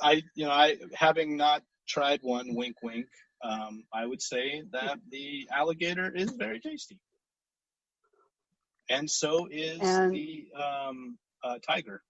I having not tried one, wink, wink. I would say that the alligator is very tasty, and so is And the tiger.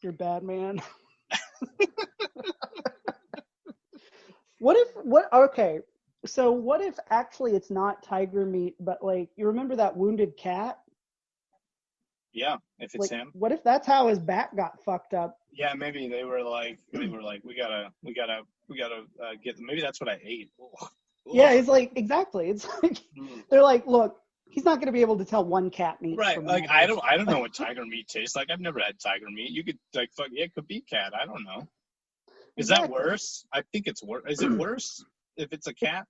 you're bad, man. Okay. So what if actually it's not tiger meat, but like you remember that wounded cat? Yeah, if it's Like him. what if that's how his back got fucked up? Yeah, maybe they were like, we gotta get. Maybe that's what I ate. Ugh. Yeah, Ugh. it's like exactly. It's like Mm. they're like, look, he's not going to be able to tell one cat meat Right, from like I another. don't know what tiger meat tastes like. I've never had tiger meat. You could like fuck yeah, it could be cat. I don't know. Is that Exactly. worse? I think it's worse. Is it worse if it's a cat?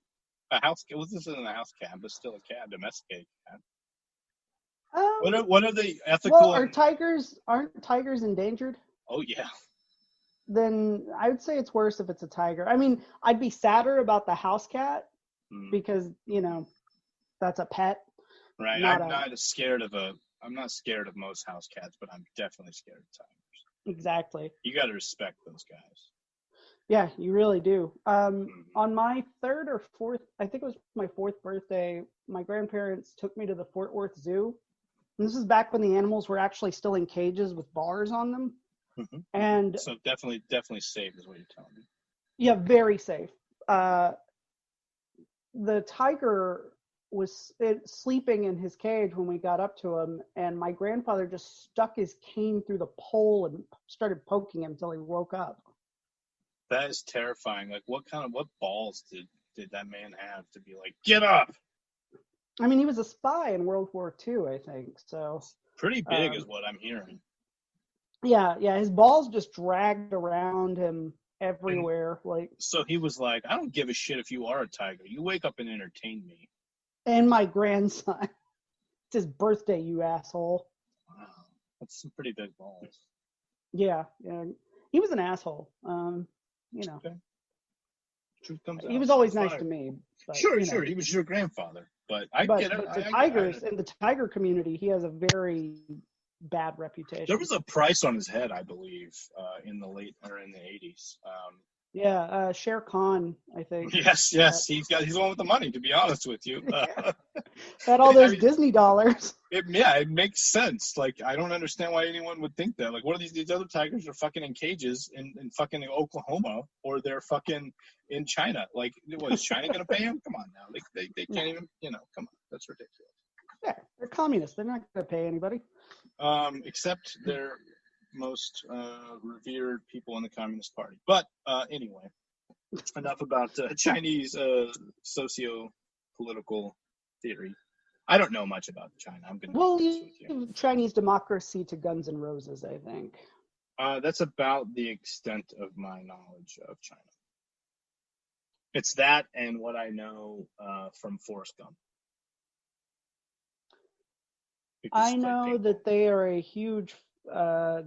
A house cat? Well, this isn't a house cat, but still a cat, domesticated cat. What are the ethical Well, and aren't tigers endangered? oh yeah. Then I would say it's worse if it's a tiger. I mean, I'd be sadder about the house cat Mm, because, that's a pet, right. not a I'm not scared of most house cats, but I'm definitely scared of tigers. exactly. You gotta respect those guys. Yeah, you really do. Mhm. On my third or fourth, I think it was my fourth birthday, my grandparents took me to the Fort Worth Zoo. And this is back when the animals were actually still in cages with bars on them. Mhm. And So definitely safe is what you're telling me. yeah, very safe. The tiger was sleeping in his cage when we got up to him, and my grandfather just stuck his cane through the pole and started poking him until he woke up. That is terrifying. Like what balls did that man have to be like, get up? I mean, he was a spy in World War II, I think. So, Pretty big is what I'm hearing. yeah, his balls just dragged around him And everywhere. Like, so he was like, I don't give a shit if you are a tiger. You wake up and entertain me. and my grandson, it's his birthday, you asshole. Wow. That's some pretty big balls. Yeah, he was an asshole. Okay. Truth comes out. He was always nice Fine. to me. But, Sure. He was your grandfather. But I But get it. the I tigers get it. in the tiger community, he has a very bad reputation. There was a price on his head, I believe, in the 80s. Yeah, Shere Khan, I think. Yes. He's the one with the money. To be honest with you, Had all those I mean, Disney dollars. it makes sense. Like I don't understand why anyone would think that. Like, what are these other tigers are fucking in cages in fucking Oklahoma, or they're fucking in China? Like, what is China gonna pay him? Come on now, they can't even. Come on, that's ridiculous. Yeah, they're communists. They're not going to pay anybody. Except their most revered people in the Communist Party. But anyway, enough about Chinese socio-political theory. I don't know much about China. I'm going to be honest with you. Chinese democracy to Guns N' Roses, I think. That's about the extent of my knowledge of China. It's that and what I know from Forrest Gump. I know that they are a huge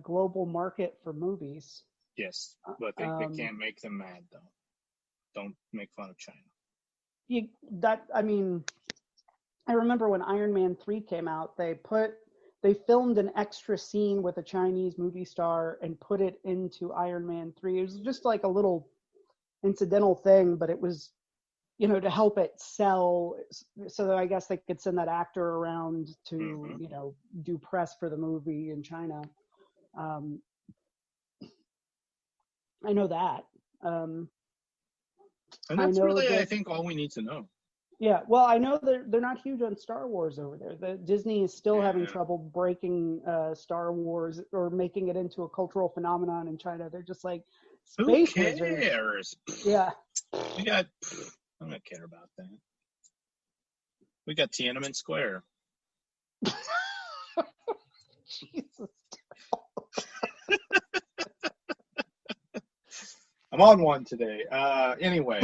global market for movies. Yes, but they can't make them mad, though. Don't make fun of China. I remember when Iron Man 3 came out, they filmed an extra scene with a Chinese movie star and put it into Iron Man 3. It was just like a little incidental thing, but it was, to help it sell, so that I guess they could send that actor around to, do press for the movie in China. I know that. And that's I think, all we need to know. Yeah, well, I know they're not huge on Star Wars over there. Disney is still having trouble breaking Star Wars or making it into a cultural phenomenon in China. They're just like, space who cares? Yeah. I don't care about that. We got Tiananmen Square. Jesus. I'm on one today. Anyway,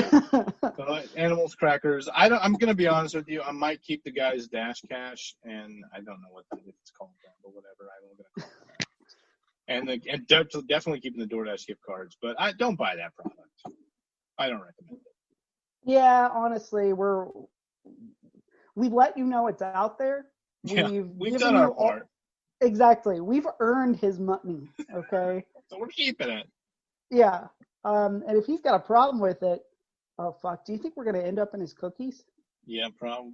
animals, crackers. I'm going to be honest with you. I might keep the guy's Dash Cash, and I don't know if it's called that, but whatever. I'm going to call it that. And definitely keeping the DoorDash gift cards, but I don't buy that product. I don't recommend it. Yeah, honestly, we've let you know it's out there. We've done our part. Exactly. We've earned his money. Okay. So we're keeping it. Yeah. And if he's got a problem with it, oh fuck. Do you think we're gonna end up in his cookies? Yeah, probably.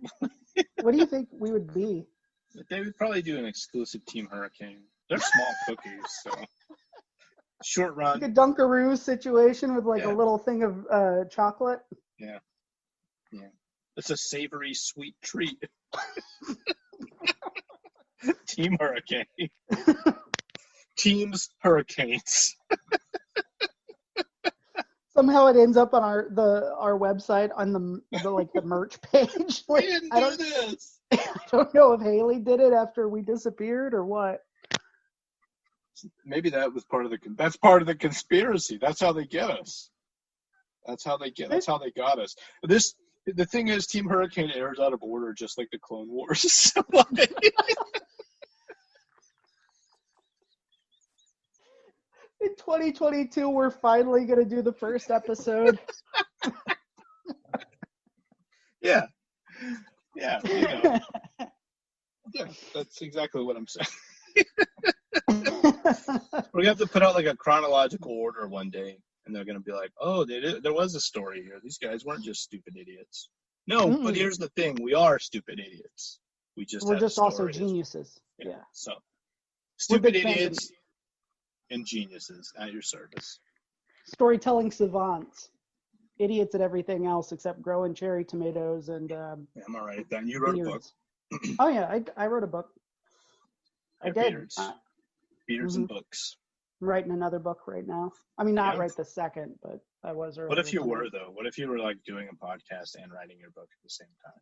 What do you think we would be? They would probably do an exclusive Team Hurricane. They're small cookies, so short run. Like a Dunkaroo situation with like Yeah. a little thing of chocolate. Yeah. It's a savory, sweet treat. Team Hurricane. Teams Hurricanes. Somehow it ends up on our website on the like the merch page. We Like, didn't I do don't this. I don't know if Haley did it after we disappeared or what. Maybe that was part of the conspiracy. That's how they get us. That's how they got us. The thing is, Team Hurricane airs out of order, just like the Clone Wars. In 2022, we're finally gonna do the first episode. Yeah. Yeah, you know. Yeah, that's exactly what I'm saying. We're gonna have to put out like a chronological order one day, and they're gonna be like, "Oh, there was a story here. These guys weren't just stupid idiots." No, but here's the thing: we are stupid idiots. We're just also geniuses. Yeah. So, We're stupid big fans of idiots and geniuses at your service. Storytelling savants, idiots at everything else except growing cherry tomatoes and Yeah, I'm all right at that. You wrote a book. beards. Oh yeah, I wrote a book. I did. Beards. Beards and books. I'm writing another book right now. I mean, not Yeah. right this second, but I was earlier. What if you were though? What if you were like doing a podcast and writing your book at the same time?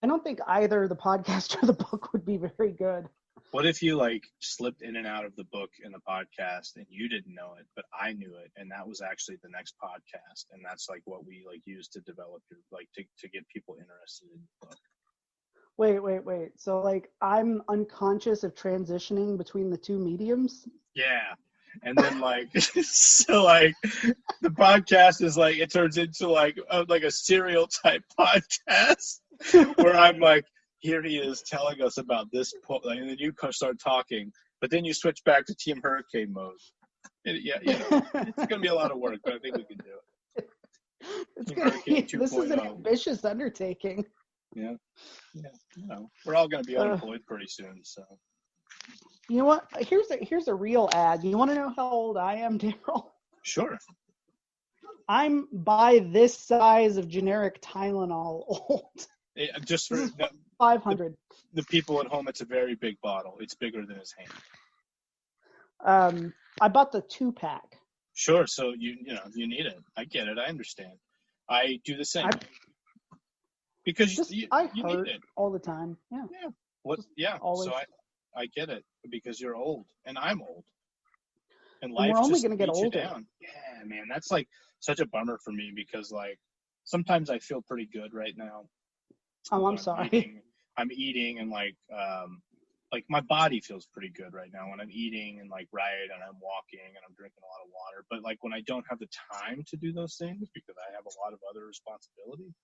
I don't think either the podcast or the book would be very good. What if you like slipped in and out of the book and the podcast and you didn't know it, but I knew it, and that was actually the next podcast, and that's like what we like use to develop your like to get people interested in the book. Wait. So like I'm unconscious of transitioning between the two mediums? Yeah. And then like so like the podcast is like it turns into like a serial type podcast where I'm like, here he is telling us about this and then you start talking, but then you switch back to Team Hurricane mode. Yeah, you know, it's gonna be a lot of work, but I think we can do it. This is an ambitious undertaking. Yeah. You know, we're all gonna be unemployed pretty soon, so. You know what? Here's a real ad. You want to know how old I am, Daryl? Sure. I'm by this size of generic Tylenol old. Just for 500. The people at home, it's a very big bottle. It's bigger than his hand. I bought the 2-pack. Sure. So you need it. I get it. I understand. I do the same. Because you need it all the time. Yeah. Yeah. What? Yeah. Always. So I get it because you're old and I'm old. And life we're only going to get older. Down. Yeah, man. That's like such a bummer for me because like sometimes I feel pretty good right now. Oh, I'm sorry. I'm eating and like my body feels pretty good right now when I'm eating and like right and I'm walking and I'm drinking a lot of water. But like when I don't have the time to do those things because I have a lot of other responsibility,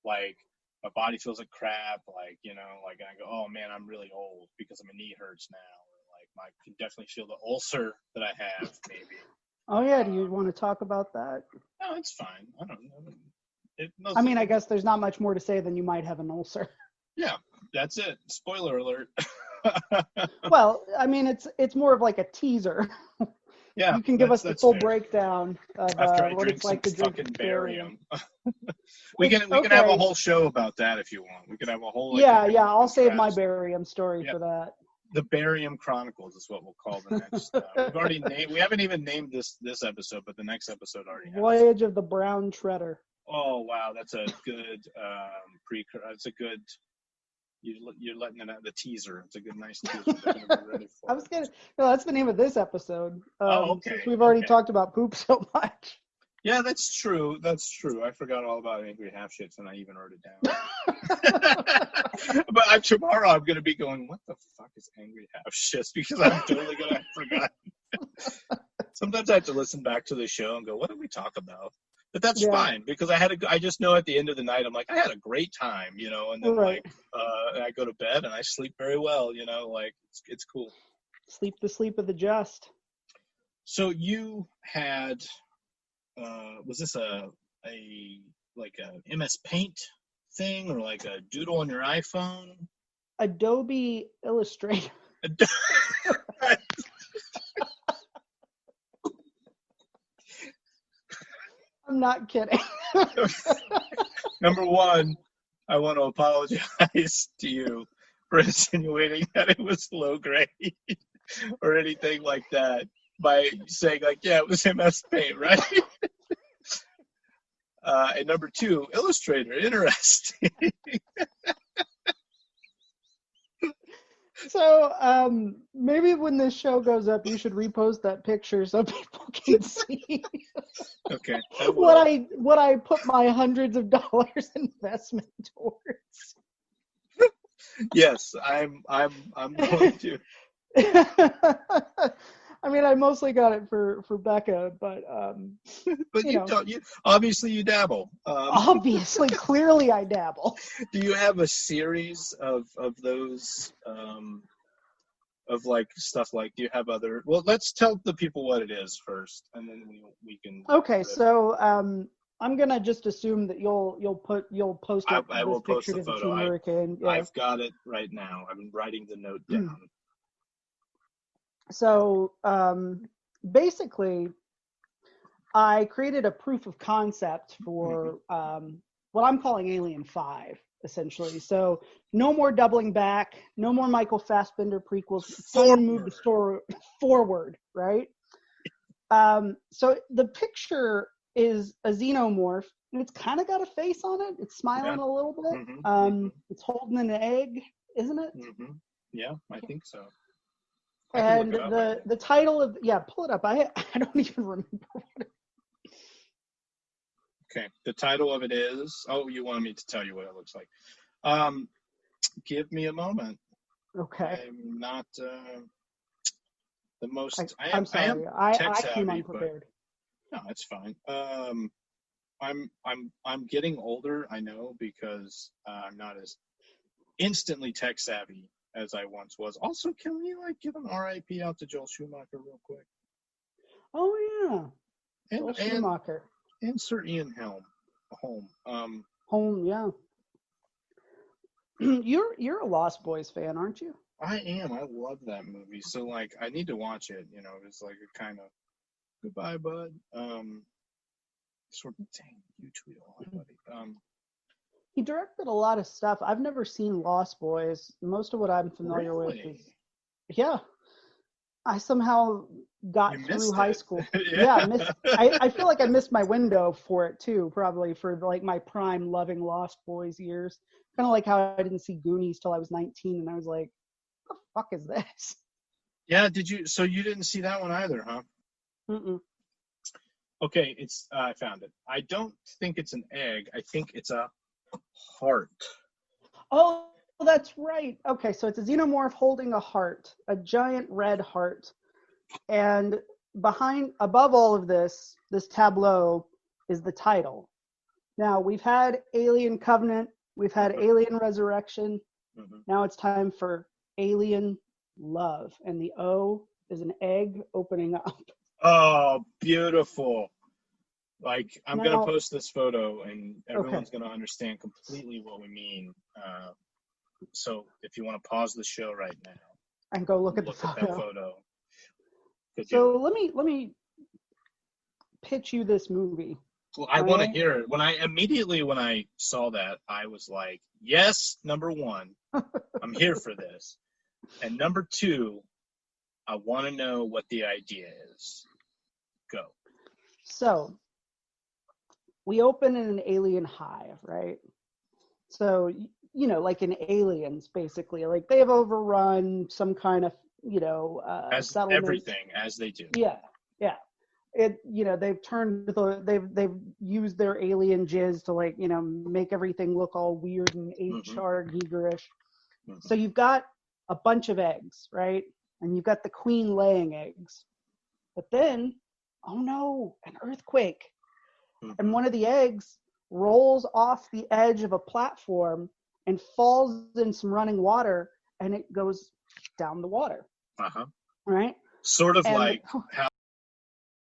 like my body feels like crap. Like, you know, like I go, oh man, I'm really old because my knee hurts now. Or like I can definitely feel the ulcer that I have maybe. Oh yeah. Do you want to talk about that? No, it's fine. I don't know. I mean, I guess there's not much more to say than you might have an ulcer. Yeah, that's it. Spoiler alert. Well, I mean, it's more of like a teaser. Yeah, you can give us the full breakdown of what it's like to drink barium. we can okay. have a whole show about that if you want. We could have a whole. Like, yeah. I'll save my barium story for that. The Barium Chronicles is what we'll call the next. We've already named. We haven't even named this episode, but the next episode already has. Voyage of the Brown Treader. Oh wow, that's a good That's a good. You're letting it out the teaser. It's a good, nice teaser. I was gonna. No, that's the name of this episode. Okay. Since we've already talked about poop so much. Yeah, that's true. That's true. I forgot all about Angry Half Shits, and I even wrote it down. But tomorrow I'm gonna be going, what the fuck is Angry Half Shits? Because I'm totally gonna have forgotten. Sometimes I have to listen back to the show and go, what did we talk about? But that's fine because I just know at the end of the night I'm like I had a great time, you know, and then like I go to bed and I sleep very well, you know, like it's cool. Sleep the sleep of the just. So you had, was this a like a MS Paint thing or like a doodle on your iPhone? Adobe Illustrator. I'm not kidding. Number one, I want to apologize to you for insinuating that it was low grade or anything like that by saying like, yeah, it was MS Paint, right? And number two, Illustrator, interesting. So maybe when this show goes up, you should repost that picture so people can see Okay. what I put my hundreds of dollars investment towards. Yes, I'm going to. I mean, I mostly got it for Becca, but but you don't. You obviously you dabble. Obviously, clearly, I dabble. Do you have a series of those of like stuff like? Do you have other? Well, let's tell the people what it is first, and then we can. Okay, so I'm gonna just assume that you'll post it. I will post the photo. I've got it right now. I've been writing the note down. So basically, I created a proof of concept for what I'm calling Alien 5, essentially. So no more doubling back, no more Michael Fassbender prequels. It's time to move the story forward, right? So the picture is a xenomorph, and it's kind of got a face on it. It's smiling a little bit. It's holding an egg, isn't it? Yeah, I think so. And the title of pull it up. I don't even remember what it is. Okay, the title of it is. Oh, you wanted me to tell you what it looks like. Give me a moment. Okay. I'm not the most. I'm sorry. I came unprepared. No, it's fine. I'm getting older. I know because I'm not as instantly tech savvy as I once was. Also, can we give an RIP out to Joel Schumacher real quick? Oh yeah, Joel Schumacher and Sir Ian Holm. Holm, yeah. You're a Lost Boys fan, aren't you? I am. I love that movie. So I need to watch it. It's like a kind of goodbye, bud. Sort of dang, you tweet a lot, buddy. He directed a lot of stuff. I've never seen Lost Boys. Most of what I'm familiar with is, I somehow got through high school. I feel like I missed my window for it too, probably for my prime loving Lost Boys years. Kind of like how I didn't see Goonies till I was 19, and I was like, what the fuck is this? Yeah, did you? So you didn't see that one either, huh? Mm-mm. Okay, I found it. I don't think it's an egg. I think it's a heart. Oh, that's right. Okay, so it's a xenomorph holding a heart, a giant red heart. And above all of this tableau is the title. Now, we've had Alien Covenant, we've had Alien Resurrection. Now it's time for Alien Love. And the O is an egg opening up. Oh, beautiful. I'm going to post this photo and everyone's going to understand completely what we mean. So if you want to pause the show right now and go look at that photo. So let me pitch you this movie. Well, I want to hear it. When I saw that, I was like, yes, number one, I'm here for this. And number two, I want to know what the idea is. Go. So we open in an alien hive, right? So, like in Aliens, basically, they've overrun some kind of, as settlement. Everything as they do. Yeah. They've used their alien jizz to make everything look all weird and HR geegerish. So you've got a bunch of eggs, right? And you've got the queen laying eggs. But then, oh no, an earthquake. And one of the eggs rolls off the edge of a platform and falls in some running water, and it goes down the water. right? Sort of And like how